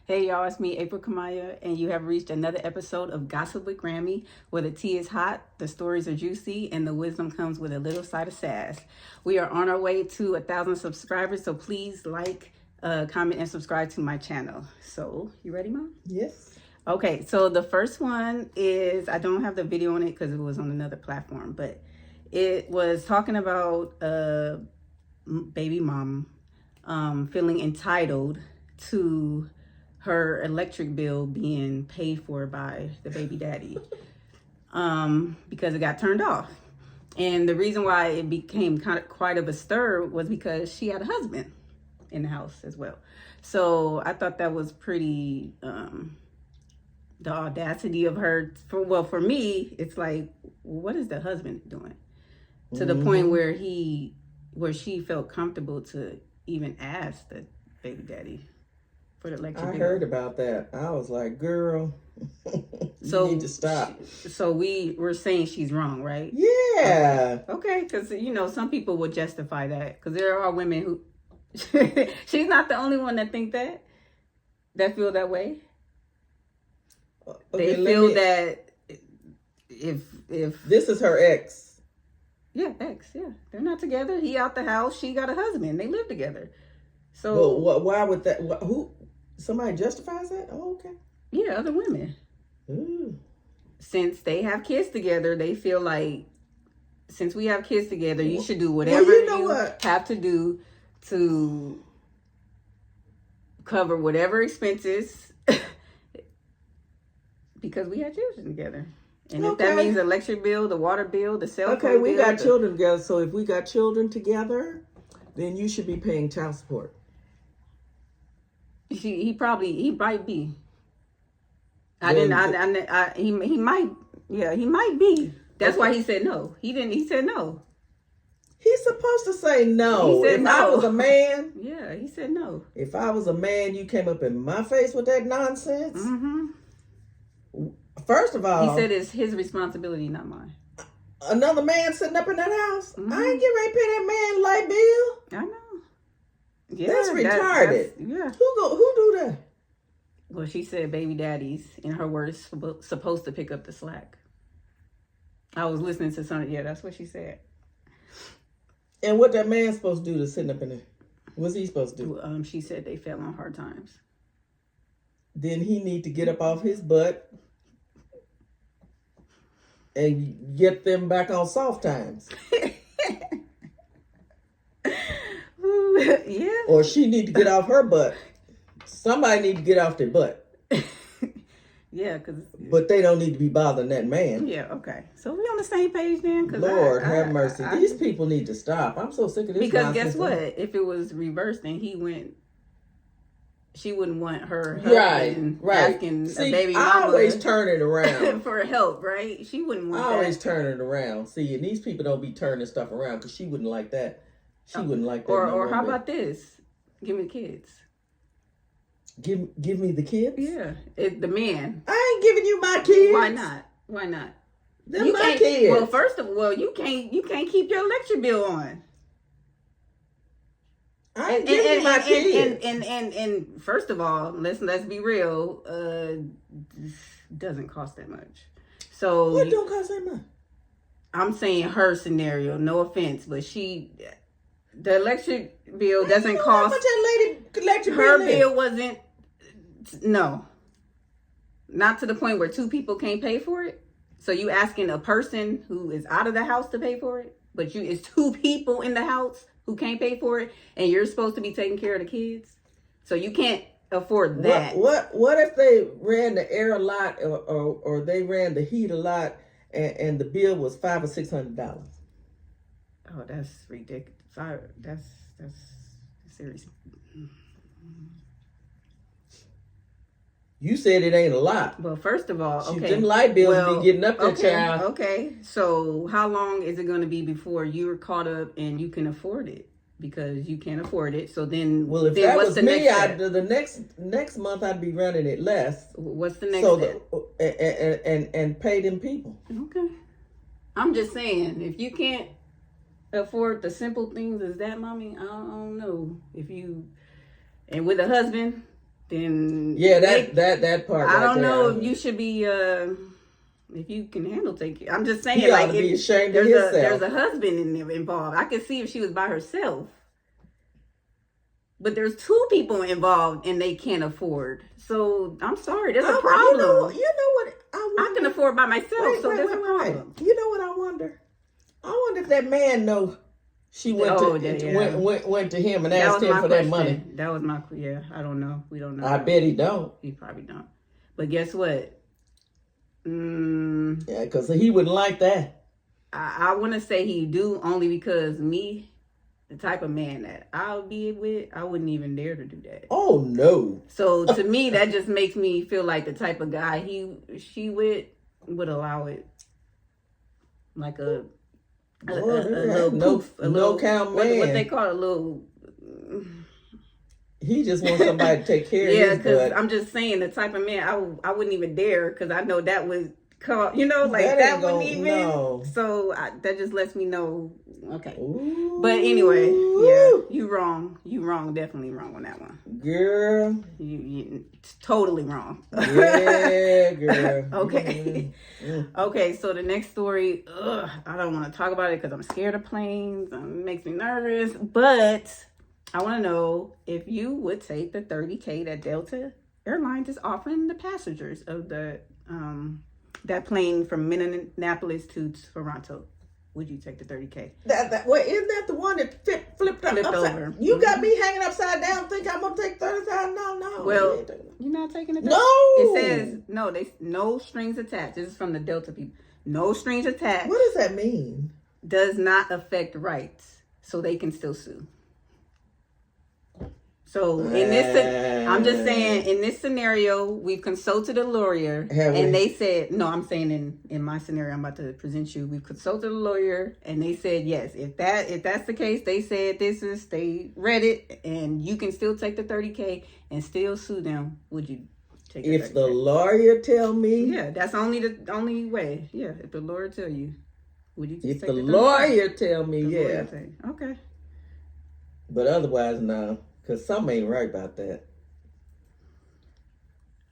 Hey y'all, it's me, April Kamaya, and you have reached another episode of Gossip with Grammy, where the tea is hot, the stories are juicy, and the wisdom comes with a little side of sass. We are on our way to 1,000 subscribers, so please like, comment, and subscribe to my channel. So, you ready, Mom? Yes. Okay, so the first one is, I don't have the video on it because it was on another platform, but it was talking about baby mom feeling entitled to her electric bill being paid for by the baby daddy because it got turned off. And the reason why it became quite of a stir was because she had a husband in the house as well. So I thought that was pretty, the audacity of her. For me, it's like, what is the husband doing? To the point where she felt comfortable to even ask the baby daddy. I heard about that. I was like, girl, you need to stop. So we were saying she's wrong, right? Yeah. Okay, because, some people would justify that. Because there are women who... she's not the only one that think that feel that way. Okay, they feel that if... This is her ex. Yeah, ex, yeah. They're not together. He out the house. She got a husband. They live together. So... Well, why would that... Who... Somebody justifies that? Oh, okay. Yeah, other women. Ooh. Since they have kids together, they feel like, since we have kids together, you should do whatever you have to do to cover whatever expenses because we have children together. And if that means the electric bill, the water bill, the cell phone bill. Okay, we got children together. So if we got children together, then you should be paying child support. He might be. He might be. That's why he said no. He said no. He's supposed to say no. He said if I was a man. Yeah, he said no. If I was a man, you came up in my face with that nonsense. Mm-hmm. First of all, he said it's his responsibility, not mine. Another man sitting up in that house. Mm-hmm. I ain't getting ready to pay that man light bill. I know. Yeah, that's retarded. Yeah. Who do that? Well, she said baby daddies, in her words, supposed to pick up the slack. I was listening to something. Yeah, that's what she said. And what that man supposed to do to sit up in there? What's he supposed to do? She said they fell on hard times. Then he need to get up off his butt and get them back on soft times. Yeah. Or she need to get off her butt. Somebody need to get off their butt. Yeah, but they don't need to be bothering that man. Yeah, okay. So we on the same page then? Lord have mercy. These people need to stop. I'm so sick of this. Because guess what? If it was reversed and she wouldn't want her right. asking a baby mama. I always turn it around. For help, right? She wouldn't want that. I always turn it around. See, and these people don't be turning stuff around because she wouldn't like that. She wouldn't like that. Or how about this? Give me the kids. Give me the kids? Yeah. The man. I ain't giving you my kids. Why not? They're my kids. Well, first of all, you can't keep your electric bill on. I ain't giving you my kids. And first of all, let's be real, doesn't cost that much. So what don't cost that much? I'm saying her scenario, no offense, but the electric bill doesn't cost. How much that lady electric her bill bill wasn't. No, not to the point where two people can't pay for it. So you asking a person who is out of the house to pay for it, but it's two people in the house who can't pay for it, and you're supposed to be taking care of the kids. So you can't afford that. What if they ran the air a lot, or they ran the heat a lot, and the bill was $500 or $600? Oh, that's ridiculous. That's serious. You said it ain't a lot. Well, first of all, okay. Them light bills be getting up there, child. Okay. So how long is it going to be before you're caught up and you can afford it? Because you can't afford it. So then, well, if then that what's was the me, next next month I'd be running it less. What's the next step? And pay them people. Okay. I'm just saying, if you can't afford the simple things as that, mommy, I don't know. If you and with a husband, then yeah, that part. I don't know if you should be. If you can handle taking, I'm just saying, he like, ought to be ashamed of himself. There's a husband involved. I could see if she was by herself, but there's two people involved and they can't afford. So I'm sorry, there's a problem. You know what? I can afford by myself, so there's a problem. You know what I wonder? I wonder if that man know she went to him and asked him for that money. That was my I don't know. We don't know. I bet he don't. He probably don't. But guess what? Yeah, because he wouldn't like that. I want to say he do, only because me, the type of man that I'll be with, I wouldn't even dare to do that. Oh no! So to me, that just makes me feel like the type of guy she would allow it, like a little poof, a little count man. What they call a little. He just wants somebody to take care of his butt. Yeah, because I'm just saying, the type of man I wouldn't even dare, because I know that would call, that wouldn't even. No. So that just lets me know. Okay. Ooh. But anyway, yeah, you wrong. You wrong. Definitely wrong on that one, girl. You totally wrong. Yeah, girl. Okay. Okay. So the next story, I don't want to talk about it because I'm scared of planes. It makes me nervous, but I want to know if you would take the $30K that Delta Airlines is offering the passengers of the that plane from Minneapolis to Toronto. Would you take the $30K? Isn't that the one that flipped over? You got me hanging upside down. Think I'm gonna take $30,000? No. Well, you're not taking it. No. It says no. No strings attached. This is from the Delta people. No strings attached. What does that mean? Does not affect rights, so they can still sue. So in this, I'm just saying, in this scenario, we've consulted a lawyer, and they said, no, I'm saying in my scenario, I'm about to present you. We've consulted a lawyer, and they said yes. If that's the case, they said they read it, and you can still take the $30K and still sue them. Would you take the $30K? If the lawyer tell me, yeah, that's the only way. Yeah, if the lawyer tell you, would you? If the lawyer tell me, yeah, okay. But otherwise, no. Because something ain't right about that.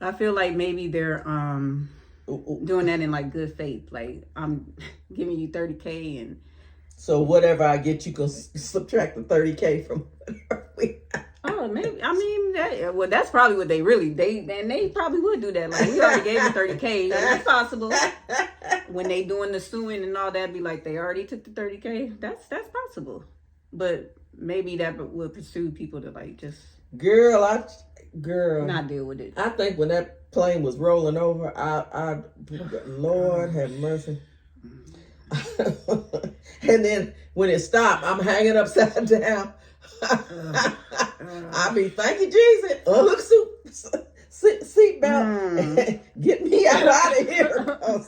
I feel like maybe they're doing that in like good faith. Like, I'm giving you $30K and so whatever I get, you can subtract the $30K from whatever we Oh, maybe. I mean, that's probably what they probably would do that. Like, we already gave you $30K, and that's possible. When they doing the suing and all that, be like, they already took the $30K. That's possible. But maybe that would pursue people to like just not deal with it. I think when that plane was rolling over, Lord have mercy. And then when it stopped, I'm hanging upside down. I be thank you Jesus. Look, seatbelt. Get me out of here. Oh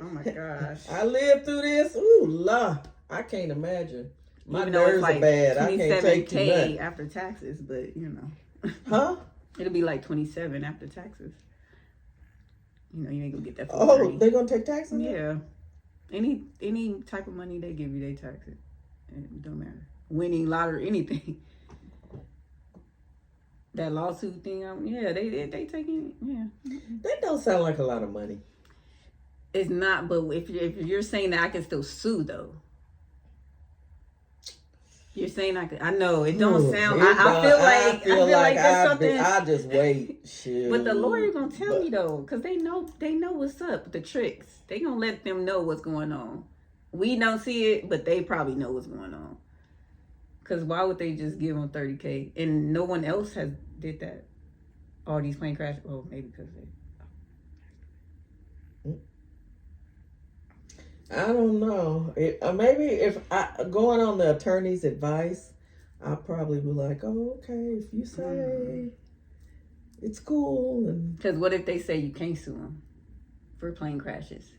my gosh! I lived through this. Ooh, Lord, I can't imagine. My nerves are bad. I can't take too much after taxes, but Huh? It'll be like 27 after taxes. You ain't gonna get that. Oh, they're gonna take taxes? Yeah. Any type of money they give you, they tax it. It don't matter. Winning lottery, anything. That lawsuit thing, they taking. Yeah. That don't sound like a lot of money. It's not, but if you're saying that I can still sue though. You're saying I could. I know it don't sound. I feel like that's something. I just wait. Shoot. But the lawyer gonna tell me though, because they know what's up. The tricks. They gonna let them know what's going on. We don't see it, but they probably know what's going on. Because why would they just give them $30K and no one else has did that? All these plane crashes. Oh, maybe because they. I don't know. Maybe if going on the attorney's advice, I probably be like, oh, okay, if you say it's cool. Because what if they say you can't sue them for plane crashes?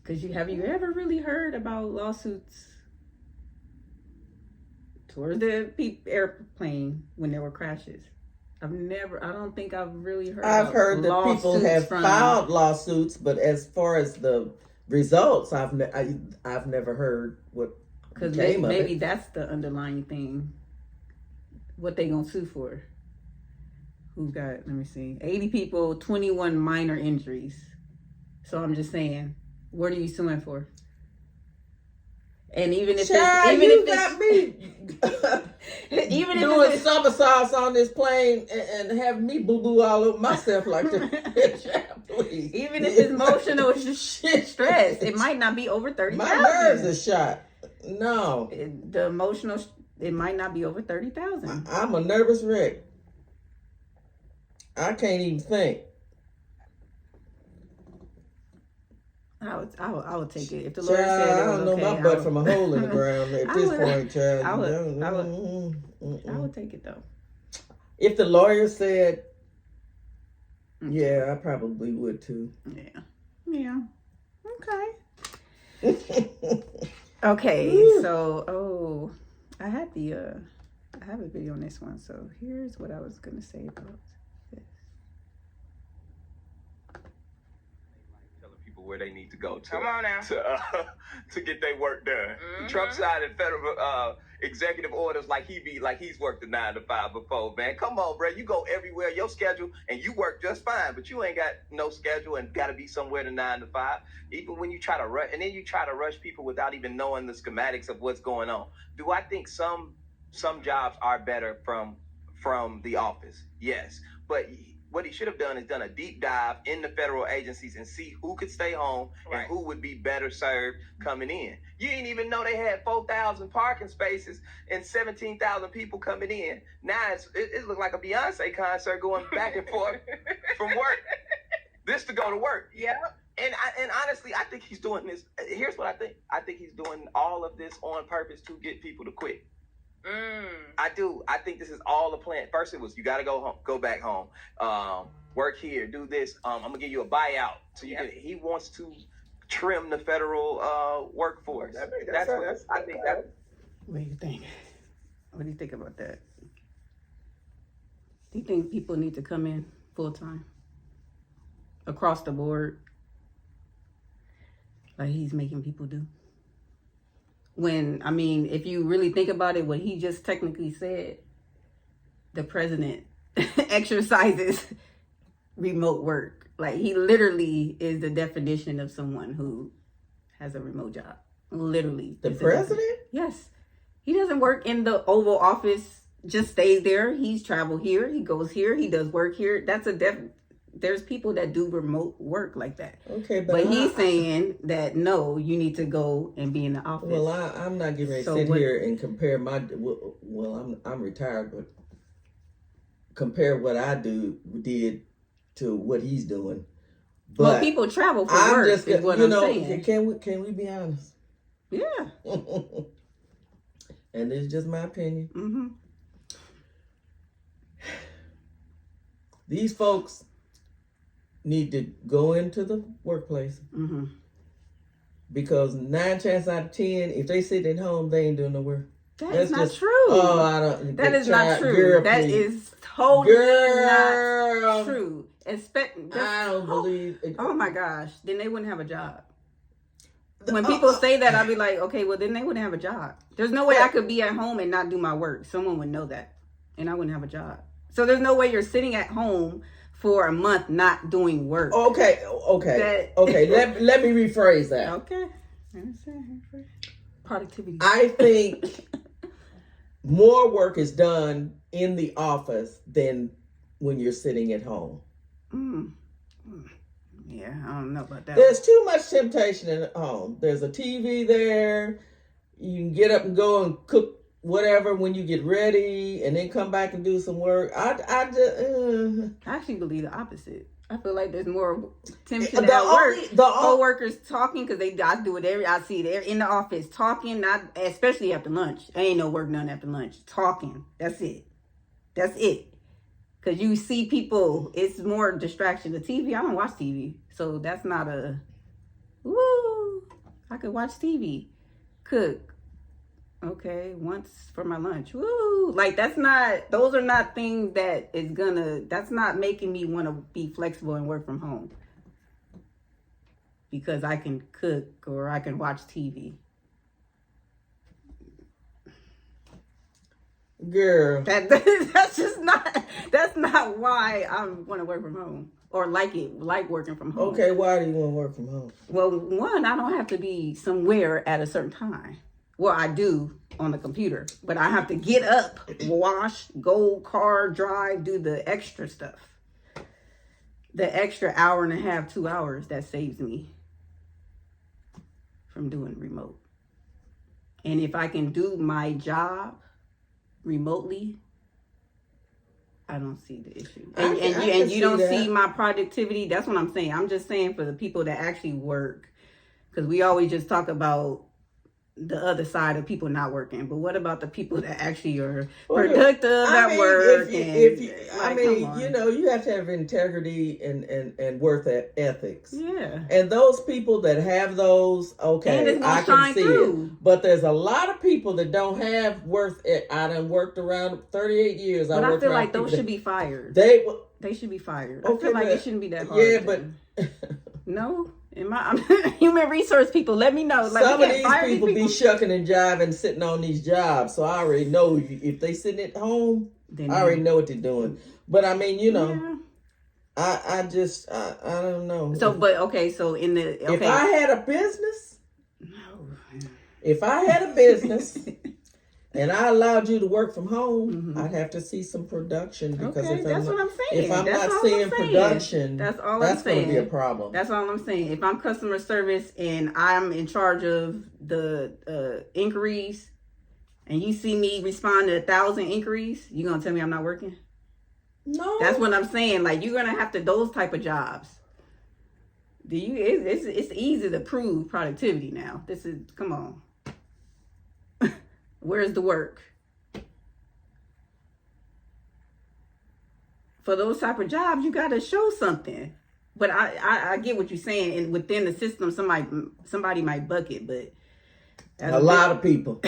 Because have you ever really heard about lawsuits towards the airplane when there were crashes? I don't think I've really heard. I've heard that people have filed lawsuits, but as far as the results, I've never heard what came of it. Maybe that's the underlying thing. What they gonna sue for? Who got? Let me see. 80 people, 21 minor injuries. So I'm just saying, what are you suing for? And even if got me even doing somersaults on this plane and having me boo boo all over myself like that. Please. Even if it's emotional stress, it might not be over 30,000. My nerves are shot. No, the emotional, it might not be over 30,000. I'm a nervous wreck. I can't even think. I would take it if the Lord said it was I don't know my butt from a hole in the ground at this point, child. I would take it though. If the lawyer said, yeah, I probably would too. Yeah. Okay. Okay. So, I have a video on this one. So here's what I was gonna say about this. Where they need to go to. Come on now. To get their work done. Trump signed federal executive orders like he's worked a 9 to 5 before, man. Come on, bro. You go everywhere, your schedule, and you work just fine, but you ain't got no schedule and got to be somewhere to 9 to 5. Even when you try to rush, and then you try to rush people without even knowing the schematics of what's going on. Do I think some jobs are better from the office? Yes, but what he should have done is done a deep dive in the federal agencies and see who could stay home and who would be better served coming in. You didn't even know they had 4,000 parking spaces and 17,000 people coming in. Now it looked like a Beyonce concert going back and forth from work. This to go to work. Yeah. And honestly, I think he's doing this. Here's what I think. I think he's doing all of this on purpose to get people to quit. I do. I think this is all a plan. First, it was you got to go home, go back home, work here, do this. I'm gonna give you a buyout. So he wants to trim the federal workforce. I think that's. What do you think? What do you think about that? Do you think people need to come in full time across the board, like he's making people do? When, I mean, if you really think about it, what he just technically said, the president exercises remote work. Like, he literally is the definition of someone who has a remote job. Literally. The president? Yes. He doesn't work in the Oval Office, just stays there. He's traveled here. He goes here. He does work here. That's there's people that do remote work like that. Okay, but he's saying that no, you need to go and be in the office. Well, I'm not getting ready to sit here and compare I'm retired, but compare what I did to what he's doing. But well, people travel for work. Is what I'm saying. Can we be honest? Yeah. And it's just my opinion. Mm-hmm. These folks need to go into the workplace. Mm-hmm. Because 9 chances out of 10, if they sit at home, they ain't doing no work. That's not true. Oh, I don't. That is not true. Girl, that is totally not true. I don't believe it. Oh my gosh. Then they wouldn't have a job. When people say that, I'll be like, okay, well, then they wouldn't have a job. There's no way I could be at home and not do my work. Someone would know that. And I wouldn't have a job. So there's no way you're sitting at home for a month not doing work. Okay. Let me rephrase that. Okay. Productivity. I think more work is done in the office than when you're sitting at home. Yeah, I don't know about that. There's too much temptation at home. There's a TV there. You can get up and go and cook whatever when you get ready and then come back and do some work. I actually believe the opposite. I feel like there's more tension at work. Co-workers talking because I do it I see it in the office talking, not especially after lunch. Ain't no work done after lunch. Talking. That's it. Because you see people, it's more distraction. The TV, I don't watch TV. So that's not I could watch TV. Cook. Okay, once for my lunch. Woo! Like those are not things that's not making me want to be flexible and work from home. Because I can cook or I can watch TV. Girl. That's not why I want to work from home. Or like working from home. Okay, why do you want to work from home? Well, one, I don't have to be somewhere at a certain time. Well, I do on the computer, but I have to get up, wash, go car, drive, do the extra stuff. The extra hour and a half, 2 hours that saves me from doing remote. And if I can do my job remotely, I don't see the issue. And you don't see my productivity. That's what I'm saying. I'm just saying for the people that actually work, because we always just talk about the other side of people not working, but what about the people that actually are productive at work? You have to have integrity and work ethics. Yeah. And those people that have those, okay, I can see it. But there's a lot of people that don't have I done worked around 38 years. But I feel like those should be fired. They should be fired. I feel like it shouldn't be that hard. Yeah, but no. I'm human resource people. Let me know. Like, some of these people be shucking and jiving, sitting on these jobs. So I already know if they sitting at home, I already know what they're doing. But I mean, I don't know. So, but okay. So if I had a business, and I allowed you to work from home, I'd have to see some production because that's what I'm saying. If I'm not seeing production, that's going to be a problem. That's all I'm saying. If I'm customer service and I'm in charge of the inquiries, and you see me respond to 1,000 inquiries, you gonna tell me I'm not working? No. That's what I'm saying. Like, you're gonna have to those type of jobs. It's easy to prove productivity now. Come on. Where's the work? For those type of jobs, you got to show something. But I get what you're saying. And within the system, somebody might buck it, but a lot of people.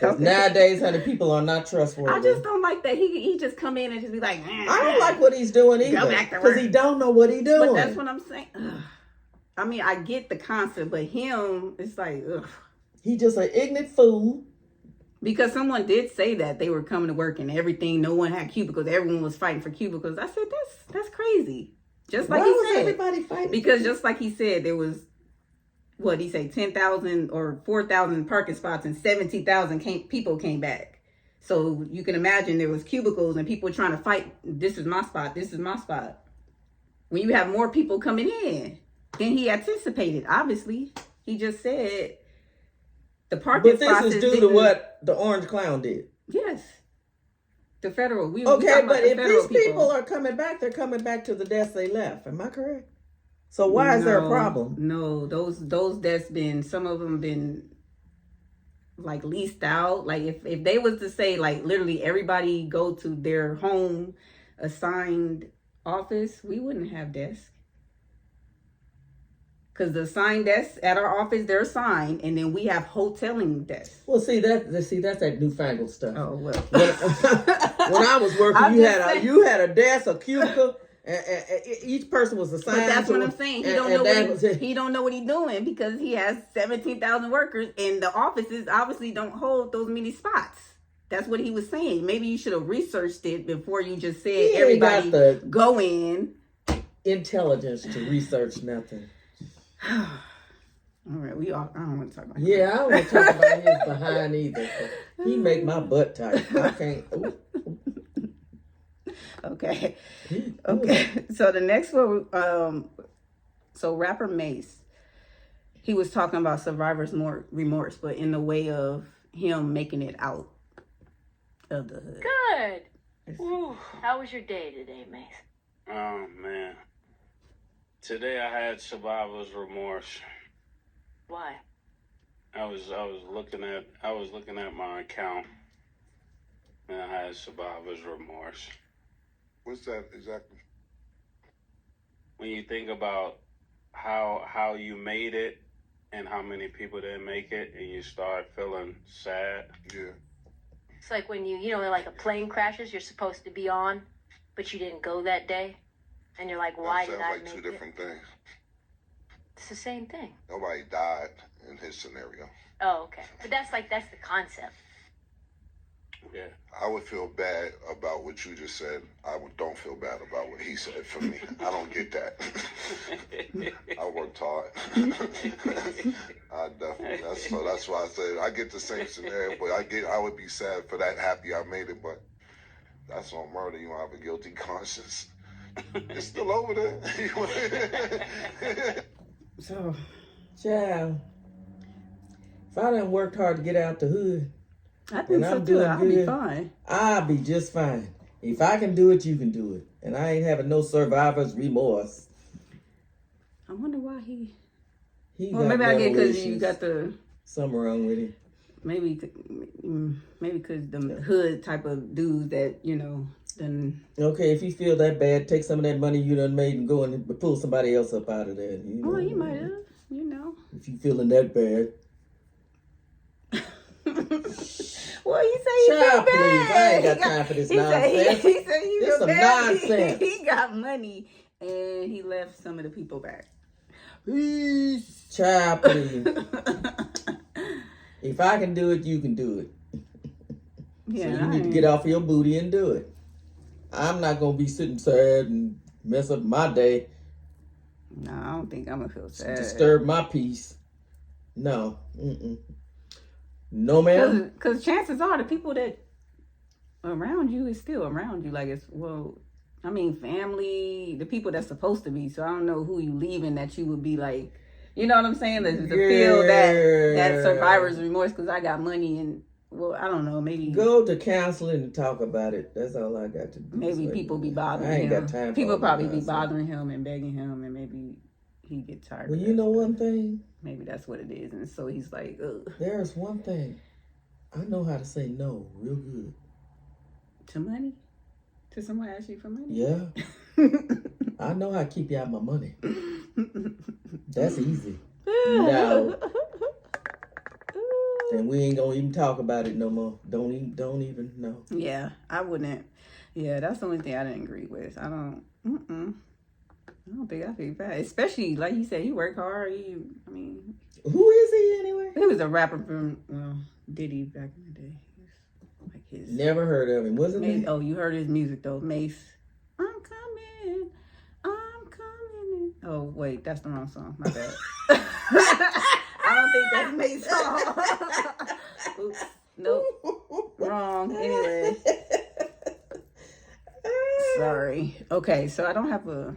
Nowadays, honey, people are not trustworthy. I just don't like that. He just come in and just be like, I don't like what he's doing either. Because he don't know what he's doing. But that's what I'm saying. Ugh. I mean, I get the concept, but him, it's like, ugh. He just an ignorant fool. Because someone did say that they were coming to work and everything. No one had cubicles. Everyone was fighting for cubicles. I said, that's crazy. Just like he said. Everybody fighting? Because just like he said, there was, what he say, 10,000 or 4,000 parking spots and 70,000 people came back. So you can imagine there was cubicles and people trying to fight. This is my spot. This is my spot. When you have more people coming in than he anticipated, obviously. He just said the parking spots. But this is due to what the Orange Clown did. Yes. The federal. Okay, but if these people are coming back, they're coming back to the desk they left. Am I correct? So why is there a problem? No, those desks been, some of them been like leased out. Like if they was to say like literally everybody go to their home assigned office, we wouldn't have desks. Because the assigned desks at our office, they're assigned, and then we have hoteling desks. Well, that's that newfangled stuff. Oh well. When I was working, you had a desk, a cubicle, and each person was assigned. But that's what I'm saying. He don't know what he's doing because he has 17,000 workers, and the offices obviously don't hold those many spots. That's what he was saying. Maybe you should have researched it before you just said everybody go in. Intelligence to research nothing. All right, I don't want to talk about him. Yeah, I don't want to talk about his behind either. He make my butt tight. I can't. Okay. So the next one, so rapper Mace, he was talking about survivor's remorse, but in the way of him making it out of the hood. Good. Ooh, how was your day today, Mace? Oh man. Today I had survivor's remorse. Why? I was looking at my account and I had survivor's remorse. What's that exactly? When you think about how you made it and how many people didn't make it, and you start feeling sad. Yeah. It's like when like a plane crashes, you're supposed to be on, but you didn't go that day. And you're like, why did I That sounds make like two it? different things. It's the same thing. Nobody died in his scenario. Oh, okay. But that's the concept. Yeah. I would feel bad about what you just said. Don't feel bad about what he said for me. I don't get that. I worked hard. I definitely. That's why I said I get the same scenario, but I would be sad for that. Happy I made it, but that's on murder. You don't have a guilty conscience. It's still over there. So, Child, if I done worked hard to get out the hood, I think and so I'm too. doing I'll be good, fine. I'll be just fine. If I can do it, you can do it. And I ain't having no survivor's remorse. I wonder why he. He Well, got maybe I get mental because you issues. got the. Something wrong with him. Maybe because the hood type of dudes that then. Okay, if you feel that bad, take some of that money you done made and go and pull somebody else up out of there. Oh, you might have. If you feeling that bad. Well, he said he Child, feel bad. please, I ain't got time for this nonsense. He said he This feel some bad. nonsense. He got money and he left some of the people back. Child, please. If I can do it, you can do it. Yeah, So you need to get off your booty and do it. I'm not going to be sitting sad and mess up my day. No, I don't think I'm gonna feel sad. Disturb my peace. No. No, ma'am. Because chances are the people that around you is still around you. Like family, the people that's supposed to be. So I don't know who you leaving that you would be like, you know what I'm saying? To feel that survivor's remorse because I got money and, well, I don't know, maybe. Go to counseling and talk about it. That's all I got to do. Maybe people be bothering him. I ain't got time for people all probably that be nonsense. bothering him and begging him and maybe he get tired Well, of you that know stuff. one thing? Maybe that's what it is. And so he's like, ugh. There's one thing. I know how to say no real good. To money? To someone ask you for money? Yeah. I know how to keep you out of my money. That's easy. No. And we ain't gonna even talk about it no more. Don't even know. Yeah, I wouldn't. Yeah, that's the only thing I didn't agree with. I don't think I feel bad. Especially, like you said, he worked hard. Who is he anyway? He was a rapper from, Diddy back in the day. Like his. Never heard of him. Wasn't Mace, he? oh, you heard his music though. Mace. I'm coming. Oh, wait, that's the wrong song. My bad. I don't think that's Mace's song. Oops. Nope. Wrong. Anyway. Sorry. Okay, so I don't have a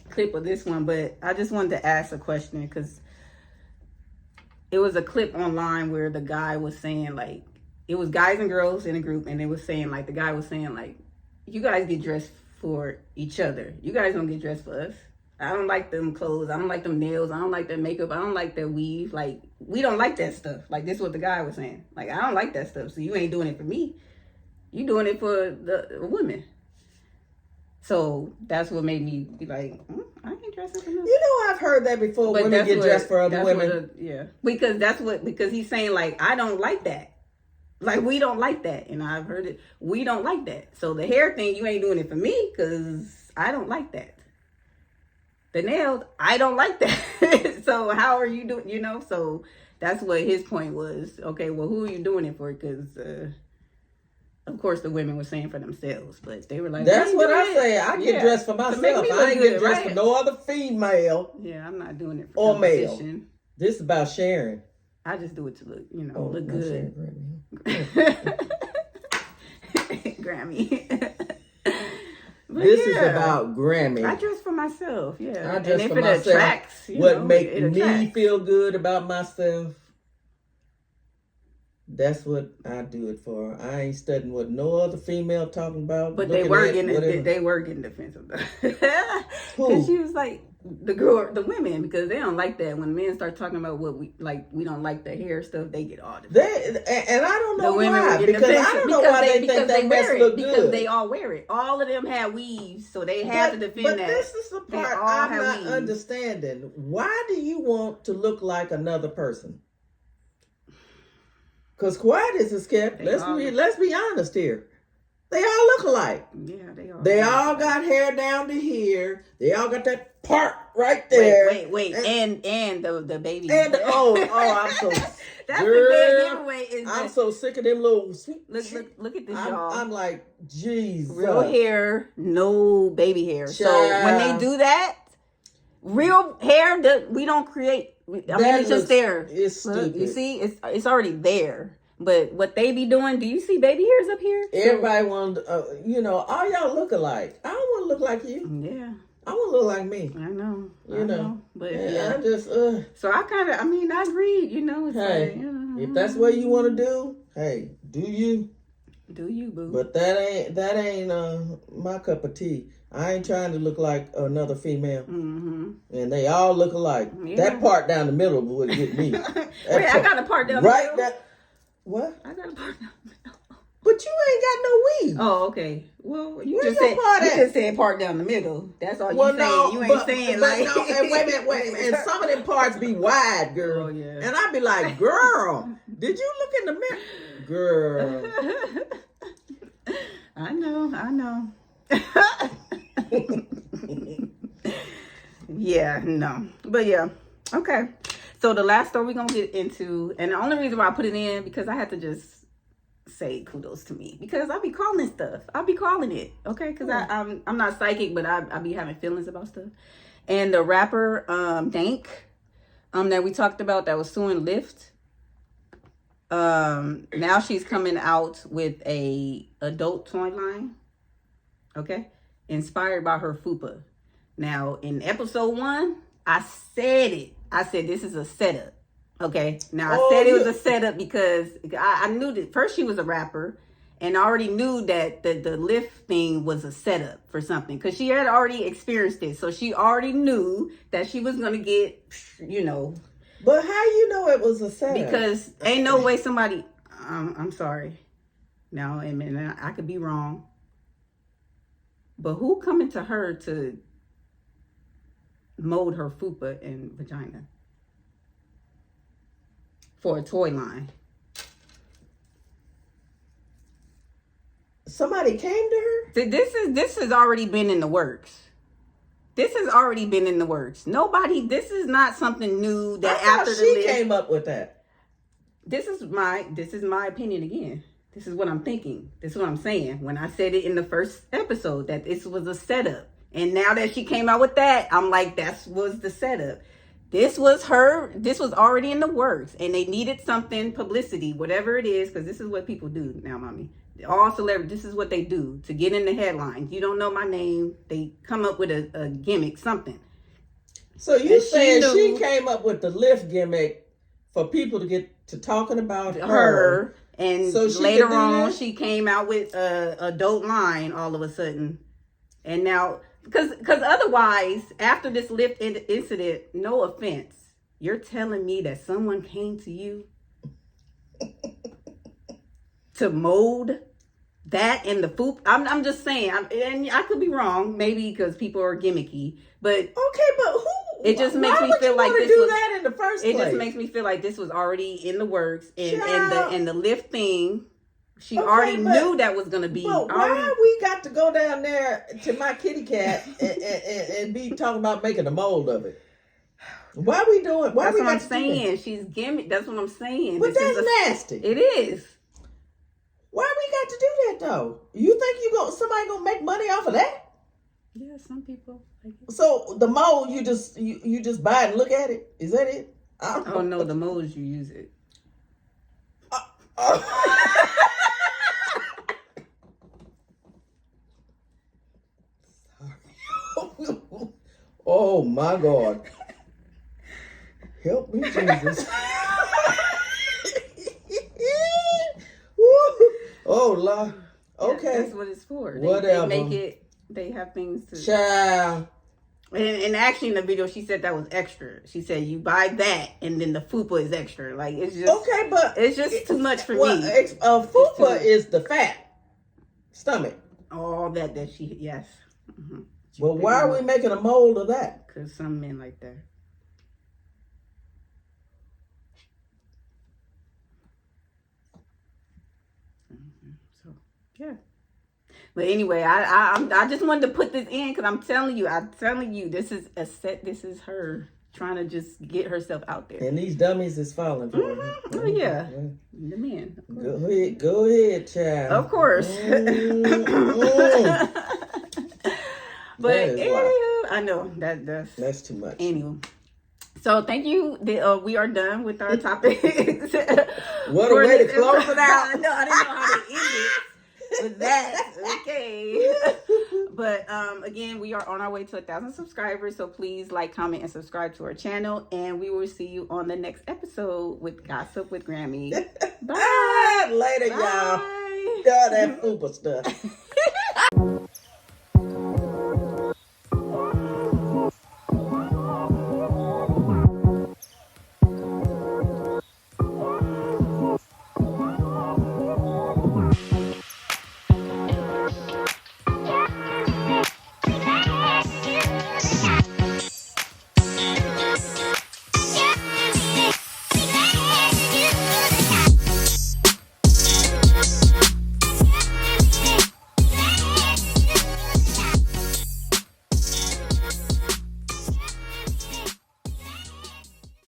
clip of this one, but I just wanted to ask a question because it was a clip online where the guy was saying, like, it was guys and girls in a group, and they was saying, like, the guy was saying, like, you guys get dressed for each other. You guys don't get dressed for us. I don't like them clothes. I don't like them nails. I don't like their makeup. I don't like their weave. Like, we don't like that stuff. Like, this is what the guy was saying. Like, I don't like that stuff. So you ain't doing it for me. You doing it for the women. So that's what made me be like, I ain't dressing for nothing. You know, I've heard that before. But Women get dressed for other women. Because he's saying, like, I don't like that. Like, we don't like that. And I've heard it. We don't like that. So the hair thing, you ain't doing it for me because I don't like that. The nails, I don't like that. So how are you doing, So that's what his point was. Okay, well, who are you doing it for? Because, of course, the women were saying for themselves. But they were like, that's what I say. I get dressed for myself. I ain't get dressed for no other female. Yeah, I'm not doing it for or male. competition. This is about sharing. I just do it to look, look not good. Grammy. This is about Grammy. I dress for myself, yeah. I dress and for if myself. It attracts, what make it me attracts. feel good about myself. That's what I do it for. I ain't studying what no other female talking about. But they were getting defensive. Because she was like the women, because they don't like that when men start talking about what we like. We don't like the hair stuff. They get all defensive. And I don't know why. Because I don't know why they think that mess look good. Because they all wear it. All of them have weaves, so they have to defend that. But this is the part I'm not understanding. Why do you want to look like another person? Because quiet is a skip. Let's be honest here. They all look alike. Yeah, they all. They all got hair down to here. They all got that part right there. Wait. And the baby. And I'm so. That's the big giveaway. I'm so sick of them little. Look at this, y'all. I'm like, Jesus. Real hair, no baby hair. Child. So when they do that, real hair, we don't create. It's just there. It's stupid. You see, it's already there. But what they be doing? Do you see baby hairs up here? Everybody want, all y'all look alike. I don't want to look like you. Yeah, I want to look like me. I know. You know. But I just. So I kind of. I read. It's hey, like, if that's what you want to do, hey, do you? Do you, boo? But that ain't my cup of tea. I ain't trying to look like another female. Mm-hmm. And they all look alike. Yeah. That part down the middle would get me. Wait, I got a part down the middle. Right. What? I got a part down the middle. But you ain't got no weave. Oh, okay. Well, you just said part down the middle. That's all you saying. No, you ain't saying like. No, and wait a minute. And some of them parts be wide, girl. Oh, yeah. And I be like, girl, did you look in the mirror? Girl. I know. Yeah, no. But yeah. Okay. So the last story we're going to get into, and the only reason why I put it in, because I had to just say kudos to me, because I be calling stuff. I be calling it, okay? Because I'm not psychic, but I be having feelings about stuff. And the rapper Dank that we talked about that was suing Lyft, now she's coming out with a adult toy line, okay? Inspired by her fupa. Now, in episode 1, I said it. I said, this is a setup. Okay. Now, I said it was a setup because I knew that first she was a rapper, and I already knew that the Lyft thing was a setup for something, because she had already experienced it. So she already knew that she was going to get, But how you know it was a setup? Because ain't no way somebody, I'm sorry. Now, and I could be wrong. But who coming to her to mold her fupa and vagina for a toy line? Somebody came to her? This has already been in the works. This is not something new that after she came up with that. This is my opinion again. This is what I'm thinking. This is what I'm saying. When I said it in the first episode, that this was a setup. And now that she came out with that, I'm like, that was the setup. This was already in the works. And they needed something, publicity, whatever it is, because this is what people do now, mommy. All celebrities, this is what they do to get in the headlines. You don't know my name. They come up with a gimmick, something. So you saying she came up with the Lyft gimmick for people to get to talking about her. And so later on, she came out with a adult line all of a sudden. And now, because otherwise, after this Lyft incident, no offense, you're telling me that someone came to you to mold that in the food? I'm just saying, and I could be wrong, maybe because people are gimmicky, but okay, but who? It just makes me feel like this was that in the first place. It just makes me feel like this was already in the works, and the Lyft thing, she already knew that was gonna be. But why we got to go down there to my kitty cat and be talking about making a mold of it? Why we doing? Why that's we what got I'm to saying. She's gimmick. That's what I'm saying. But that's nasty. It is. Why we got to do that though? You think somebody gonna make money off of that? Yeah, some people. So the mold, you just buy it and look at it. Is that it? Oh no, the molds you use it. Oh my God! Help me, Jesus! Lord. Okay. That's what it's for. Whatever. They make it. They have things to. Child. And actually, in the video, she said that was extra. She said you buy that, and then the fupa is extra. Like it's just okay, but it's just too much for me. Fupa is the fat stomach. All that she yes. Mm-hmm. Well, why are we making a mold of that? Because some men like that. Mm-hmm. So yeah. But anyway, I just wanted to put this in because I'm telling you, this is a set. This is her trying to just get herself out there. And these dummies is falling for her. Mm-hmm. Oh yeah, the man. Go ahead, child. Of course. But anywho, I know that's too much. Anyway. So thank you. We are done with our topics. What a way to close it out. I didn't know how to end it with that. Okay. But again, we are on our way to 1,000 subscribers. So please like, comment, and subscribe to our channel. And we will see you on the next episode with Gossip with Grammy. Bye. Later, Bye. y'all. Y'all that fupa stuff.